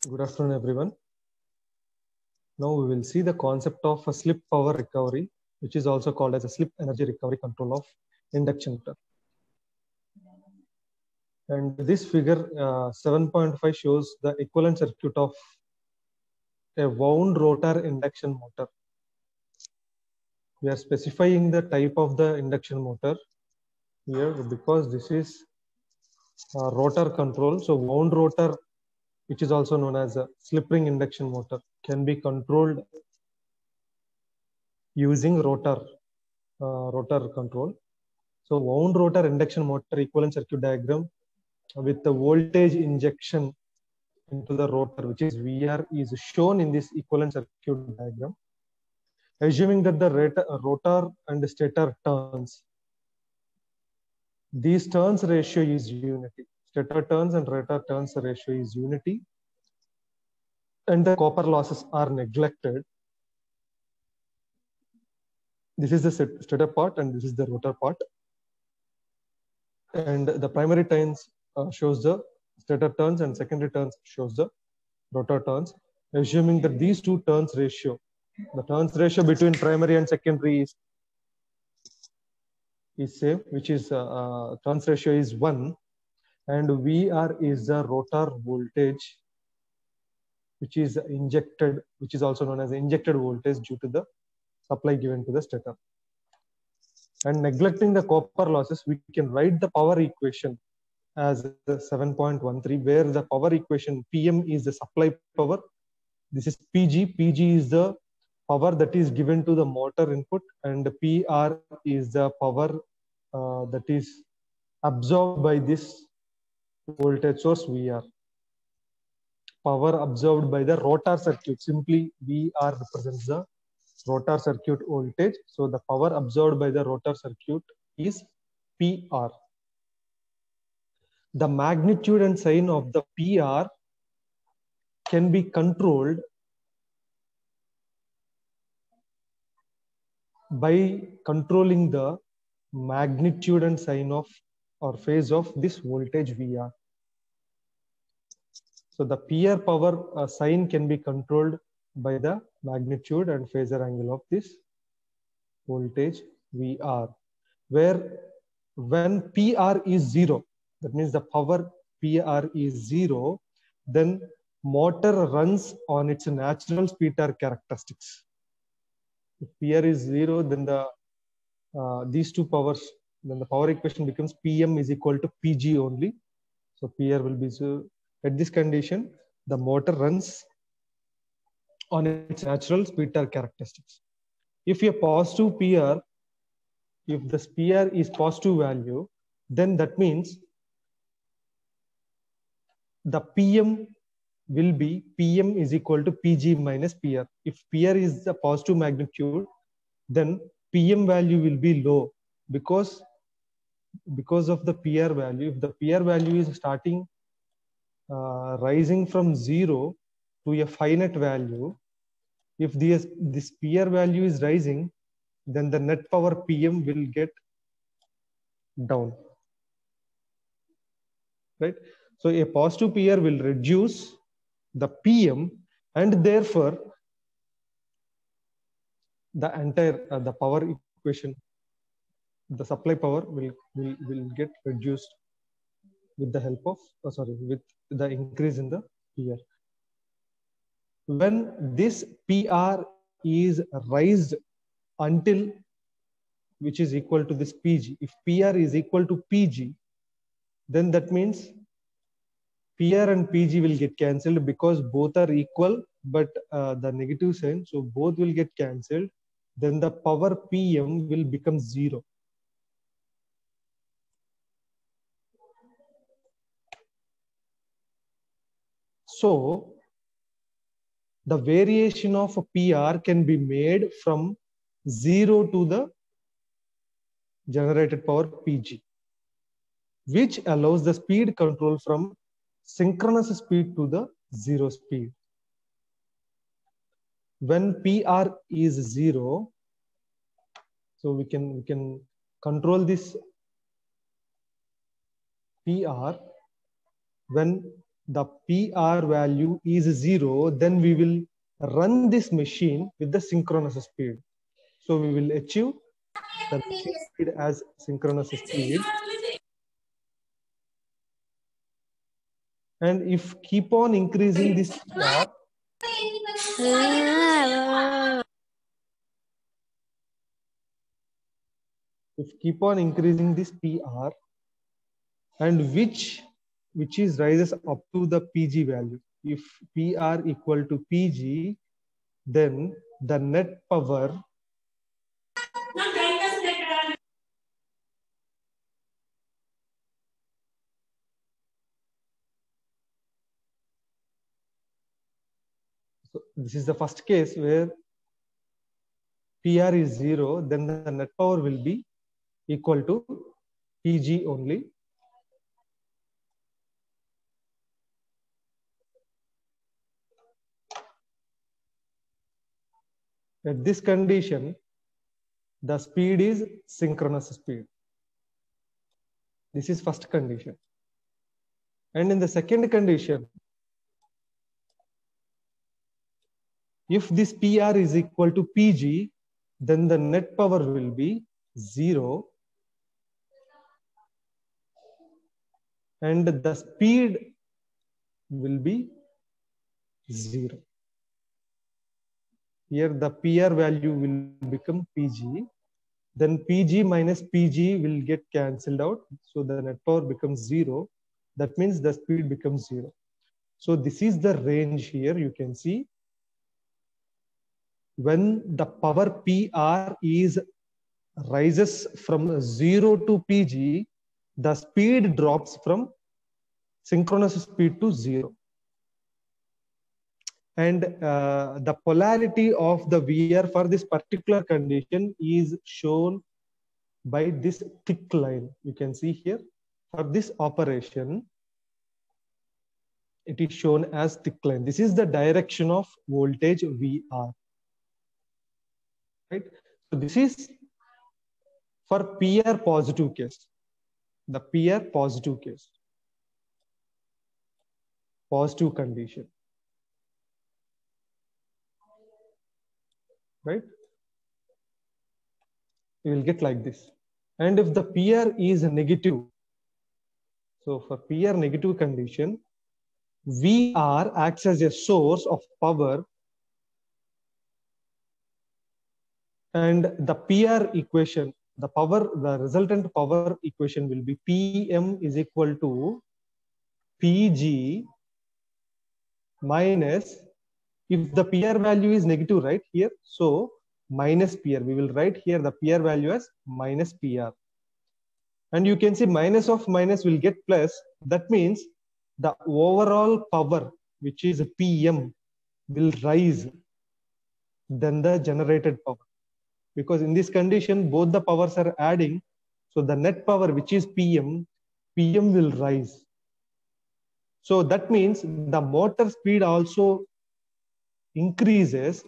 Good afternoon, everyone. Now we will see the concept of a slip power recovery, which is also called as a slip energy recovery control of induction motor. And this figure 7.5 shows the equivalent circuit of a wound rotor induction motor. We are specifying the type of the induction motor here because this is rotor control. So wound rotor, which is also known as a slip ring induction motor, can be controlled using rotor control. So wound rotor induction motor equivalent circuit diagram with the voltage injection into the rotor, which is VR, is shown in this equivalent circuit diagram. Assuming that the rotor and stator turns, these turns ratio is unity. Stator turns and rotor turns ratio is unity, and the copper losses are neglected. This is the stator part and this is the rotor part. And the primary turns shows the stator turns and secondary turns shows the rotor turns. Assuming that these two turns ratio, the turns ratio between primary and secondary is same, which is turns ratio is 1, and VR is the rotor voltage, which is injected, which is also known as injected voltage due to the supply given to the stator. And neglecting the copper losses, we can write the power equation as 7.13, where the power equation PM is the supply power. This is PG. PG is the power that is given to the motor input, and PR is the power that is absorbed by this voltage source VR. Power absorbed by the rotor circuit. Simply VR represents the rotor circuit voltage. So the power absorbed by the rotor circuit is PR. The magnitude and sign of the PR can be controlled by controlling the magnitude and sign of or phase of this voltage VR. So the PR power sign can be controlled by the magnitude and phasor angle of this voltage VR, where when PR is 0, that means the power PR is 0, then motor runs on its natural speed or characteristics. If PR is 0, then the these two powers, then the power equation becomes PM is equal to PG only. So PR will be 0. At this condition, the motor runs on its natural speed or characteristics. If a positive PR, if the PR is positive value, then that means the PM will be PM is equal to PG minus PR. If PR is the positive magnitude, then PM value will be low because of the PR value. If the PR value is starting rising from 0 to a finite value, if this PR value is rising, then the net power PM will get down, right? So a positive PR will reduce the PM, and therefore the entire the power equation, the supply power will get reduced with the help of with the increase in the PR. When this PR is raised until which is equal to this PG, if PR is equal to PG, then that means PR and PG will get cancelled because both are equal, but the negative sign, so both will get cancelled. Then the power PM will become 0. So the variation of a PR can be made from 0 to the generated power PG, which allows the speed control from synchronous speed to the 0 speed. When PR is 0, so we can control this PR when the PR value is 0, then we will run this machine with the synchronous speed. So we will achieve the machine speed as synchronous speed. And if keep on increasing this PR, and which is rises up to the PG value. If PR equal to PG, then the net power so this is the first case where PR is 0, then the net power will be equal to PG only. At this condition, the speed is synchronous speed. This is first condition. And in the second condition, if this PR is equal to PG, then the net power will be 0. And the speed will be 0. Here the PR value will become PG. Then PG minus PG will get cancelled out. So the net power becomes 0. That means the speed becomes 0. So this is the range here. You can see when the power PR is rises from 0 to PG, the speed drops from synchronous speed to 0. And the polarity of the VR for this particular condition is shown by this thick line. You can see here for this operation, it is shown as thick line. This is the direction of voltage VR. Right? So this is for PR positive case. The PR positive case. Positive condition. Right? You will get like this. And if the PR is negative, so for PR negative condition, VR acts as a source of power, and the PR equation, the resultant power equation will be PM is equal to PG minus, if the PR value is negative right here, so minus PR. We will write here the PR value as minus PR. And you can see minus of minus will get plus. That means the overall power, which is PM, will rise than the generated power. Because in this condition, both the powers are adding. So the net power, which is PM will rise. So that means the motor speed also increases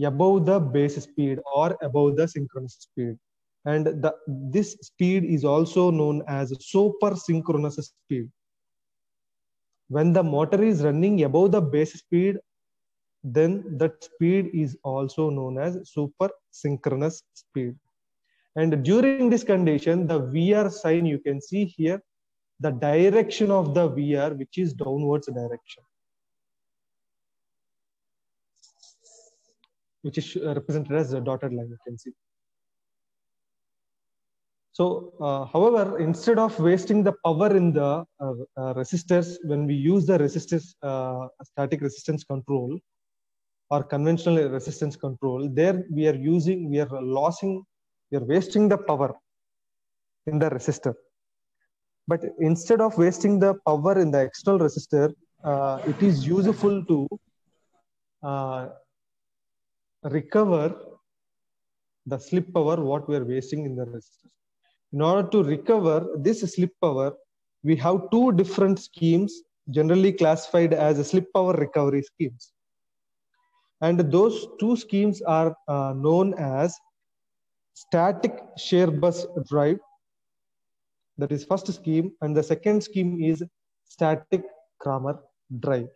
above the base speed or above the synchronous speed. And this speed is also known as super synchronous speed. When the motor is running above the base speed, then that speed is also known as super synchronous speed. And during this condition, the VR sign you can see here, the direction of the VR, which is downwards direction, which is represented as a dotted line, you can see. So, however, instead of wasting the power in the resistors, when we use the resistors, static resistance control or conventional resistance control, there we are wasting the power in the resistor. But instead of wasting the power in the external resistor, it is useful to recover the slip power what we are wasting in the resistor. In order to recover this slip power, we have two different schemes generally classified as slip power recovery schemes. And those two schemes are known as static shear bus drive, That is first scheme. And the second scheme is static Kramer drive.